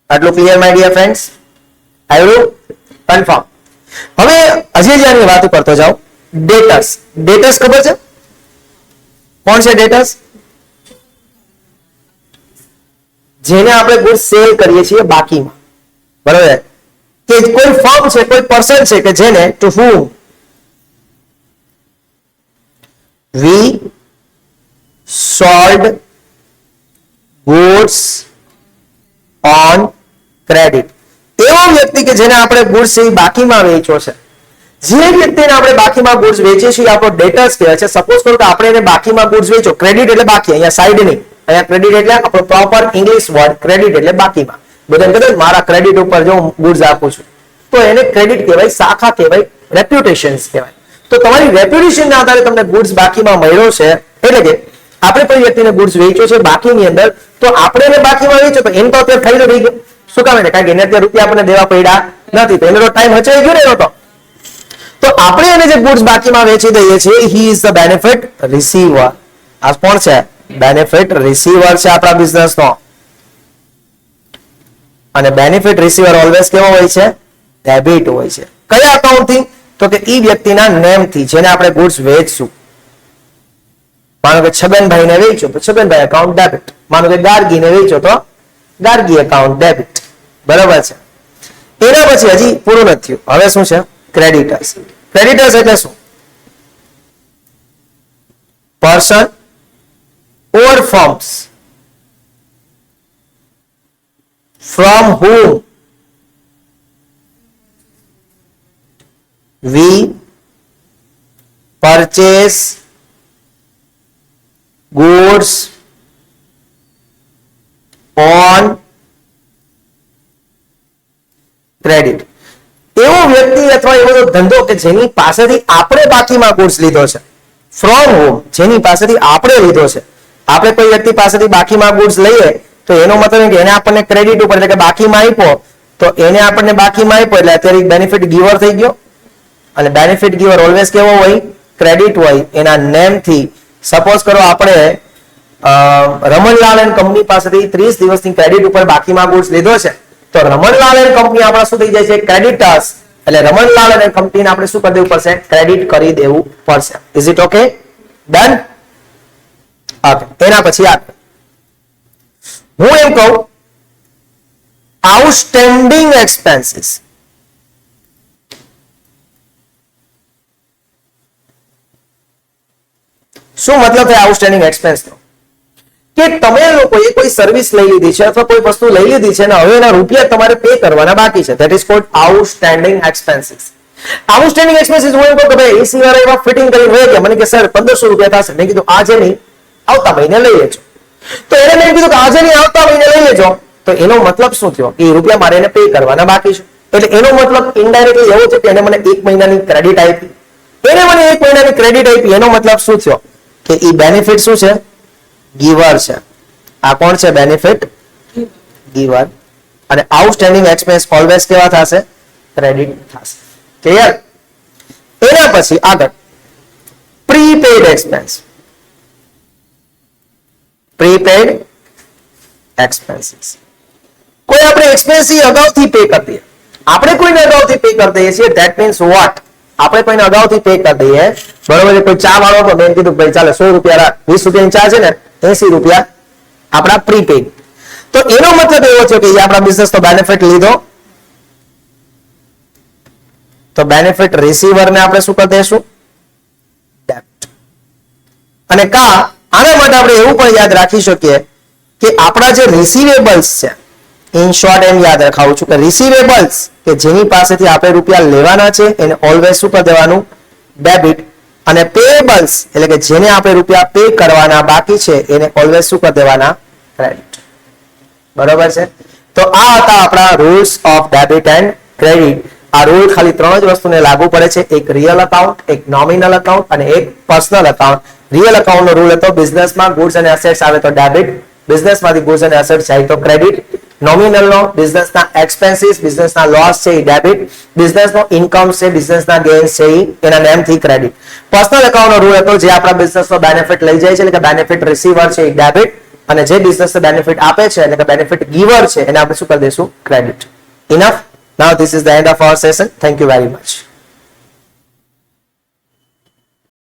આટલું ક્લિયર માય ડિયર ફ્રેન્ડ્સ? આવ્યું? કન્ફર્મ. હવે હજી આની વાત કરતો જાઉં. ડેટર્સ. ડેટર્સ ખબર છે? કોણ છે ડેટર્સ? જેને આપણે ગુડ્સ સેલ કરીએ છીએ બાકીમાં, બરાબર? કે કોઈ ફર્મ છે, કોઈ પર્સન છે કે જેને two whom we sold goods on credit. એવો વ્યક્તિ કે જેને આપણે ગુડ્સ બાકીમાં વેચ્યો છે, જે વ્યક્તિને આપણે બાકીમાં ગુડ્સ વેચીએ છીએ આપણો ડેટર્સ કહેવાય છે. સપોઝ કરો કે આપણે એને બાકીમાં ગુડ્સ વેચો, ક્રેડિટ એટલે બાકી, અહીંયા સાઈડ નહીં, અહીંયા ક્રેડિટ એટલે આપણો પ્રોપર ઇંગ્લિશ વર્ડ ક્રેડિટ એટલે બાકીમાં. બધાને કહેવાય મારા ક્રેડિટ ઉપર જો હું ગુડ્સ આપું છું તો એને ક્રેડિટ કહેવાય, શાખા કહેવાય, રેપ્યુટેશન્સ કહેવાય. તો તમારી રેપ્યુટેશનના આધારે તમને ગુડ્સ બાકીમાં મળ્યો છે. એટલે કે આપણે કોઈ વ્યક્તિને ગુડ્સ વેચ્યો છે બાકીની અંદર, તો આપણે એને બાકીમાં વેચ્યો તો એમ તો અત્યારે ફાયદો થઈ ગયો. શું કામ? કારણ કે એને અત્યારે રૂપિયા આપણને દેવા પડ્યા નથી, તો એનો ટાઈમ હચાઈ ગયો ને એનો તો આપણે એને જે ગુડ્સ બાકીમાં વેચી દઈએ છીએ, he is the benefit receiver. આ કોણ છે? બેનિફિટ રિસીવર છે આપણા બિઝનેસનો. અને બેનિફિટ રિસીવર ઓલવેઝ કેવો હોય છે? ડેબિટ હોય છે. કયા અકાઉન્ટથી? તો કે ઈ વ્યક્તિના નેમથી જેને આપણે ગુડ્સ વેચશું. માનો કે છગનભાઈને વેચો તો છગનભાઈ અકાઉન્ટ ડેબિટ. માનો કે ગાર્ગીને વેચો તો ગાર્ગી અકાઉન્ટ ડેબિટ. બરાબર છે? એના પછી હજી પૂરું નથી થયું. હવે શું છે? ક્રેડિટર્સ. ક્રેડિટર્સ એટલે શું? Person or firms from whom we purchase goods on credit. એવો વ્યક્તિ અથવા એવો ધંધો કે જેની પાસેથી આપણે બાકીમાં ગુડ્સ લીધો છે. ફ્રોમ હોમ, જેની પાસેથી આપણે લીધો છે. આપણે કોઈ વ્યક્તિ પાસેથી બાકીમાં ગુડ્સ લઈએ તો એનો મતલબ કે એને આપણને ક્રેડિટ ઉપર એટલે કે બાકીમાં આપ્યો, તો એને આપણને બાકીમાં આપ્યો એટલે અત્યારે બેનિફિટ ગીવર થઈ ગયો. અને બેનિફિટ ગીવર ઓલવેઝ કેવો હોય? ક્રેડિટ હોય. એના નેમથી સપોઝ કરો આપણે રમણલાલ એન્ડ કંપની પાસેથી 30 દિવસની ક્રેડિટ ઉપર બાકીમાં ગુડ્સ લીધો છે, તો રમણલાલ એન્ડ કંપની આપણા શું થઈ જાય છે? ક્રેડિટર્સ. એટલે રમણલાલ એન્ડ કંપનીને આપણે શું કરી દેવું પડશે? ક્રેડિટ કરી દેવું પડશે. Is it okay? Done? Okay. એના પછી આગળ હું એમ કહું, આઉટસ્ટેન્ડિંગ એક્સપેન્સીસ. શું મતલબ થાય આઉટસ્ટેન્ડિંગ એક્સપેન્સ નો? કે તમે લોકોએ કોઈ સર્વિસ લઈ લીધી છે અથવા કોઈ વસ્તુ લઈ લીધી છે અને હવે એના રૂપિયા તમારે પે કરવાના બાકી છે. That is called outstanding expenses. Outstanding expenses હું એમ કહું કે ભાઈ એસી વાળા એમાં ફિટિંગ કરીને વહી ગયા, મને કે સર 1500 રૂપિયા થશે. મેં કીધું આજે નહીં, આવતા મહિને લઈ લેજો. તો એને મેં કીધું કે આજે નહીં, આવતા મહિને લઈ લેજો. તો એનો મતલબ શું થયો? એ રૂપિયા મારે એને પે કરવાના બાકી છે. એટલે એનો મતલબ ઇનડાયરેક્ટલી એવો છે કે એને મને 1 મહિનાની ક્રેડિટ આપી. એને મને 1 મહિનાની ક્રેડિટ આપી એનો મતલબ શું થયો? કે એ બેનિફિટ શું છે? ગીવર છે. આ કોણ છે? Benefit giver. અને આઉટસ્ટેન્ડિંગ એક્સપેન્સ ઓલવેઝ કેવા થશે? ક્રેડિટ થશે. ક્લિયર? એના પછી આગળ પ્રીપેડ એક્સપેન્સ. Prepaid expenses. કોઈ આપણે એક્સપેન્સ અગાઉથી પે કરી દઈએ, આપણે કોઈને અગાઉથી પે કરી દઈએ છીએ, ધેટ મીન્સ વોટ, આપણે કોઈને અગાઉથી પે કરી દઈએ, બરોબર છે. કોઈ ચા વાળો તો મેં કીધું ભાઈ ચાલે 100 રૂપિયા 20 રૂપિયાની ચા છે ને 80 રૂપિયા આપણા પ્રીપેડ. તો એનો મતલબ એવો છે કે આપણા બિઝનેસ તો બેનિફિટ લીધો, તો બેનિફિટ રિસીવર ને આપણે શું કરી દઈશું? ડેબિટ. અને આના માટે આપણે એવું પણ યાદ રાખી શકીએ કે આપણા જે રિસીવેબલ્સ છે, ઇન શોર્ટ એમ યાદ રખાવું છું કે રિસીવેબલ્સ કે જેની પાસેથી આપણે રૂપિયા લેવાના છે એને ઓલવેઝ શું કરી દેવાનું? ડેબિટ. અને પેએબલ્સ એટલે કે જેને આપણે રૂપિયા પે કરવાના બાકી છે એને ઓલવેઝ શું કરી દેવાના? ક્રેડિટ. બરોબર છે. તો આ હતા આપણા rules of debit and credit. આ રૂલ ખાલી 3 જ વસ્તુને લાગુ પડે છે, એક રિયલ અકાઉન્ટ, એક નોમિનલ અકાઉન્ટ અને એક પર્સનલ અકાઉન્ટ. રિયલ અકાઉન્ટનો રૂલ હતો બિઝનેસમાં ગુડ્સ અને એસેટ્સ આવે તો ડેબિટ, બિઝનેસમાંથી ગુડ્સ અને એસેટ્સ જાય તો ક્રેડિટ. નોમિનલનો બિઝનેસના એક્સપેન્સીસ, બિઝનેસના લોસ છે એ ડેબિટ, બિઝનેસનો ઇન્કમ છે, બિઝનેસના ગેઇન્સ છે એ એના નેમથી ક્રેડિટ. પર્સનલ અકાઉન્ટનો રૂલ હતો જે આપણા બિઝનેસનો બેનિફિટ લઈ જાય છે એટલે કે બેનિફિટ રિસીવર છે એ ડેબિટ, અને જે બિઝનેસને બેનિફિટ આપે છે એટલે કે બેનિફિટ ગીવર છે એને આપણે શું કરી દઈશું? Credit. Enough. Now this is the end of our session. Thank you very much.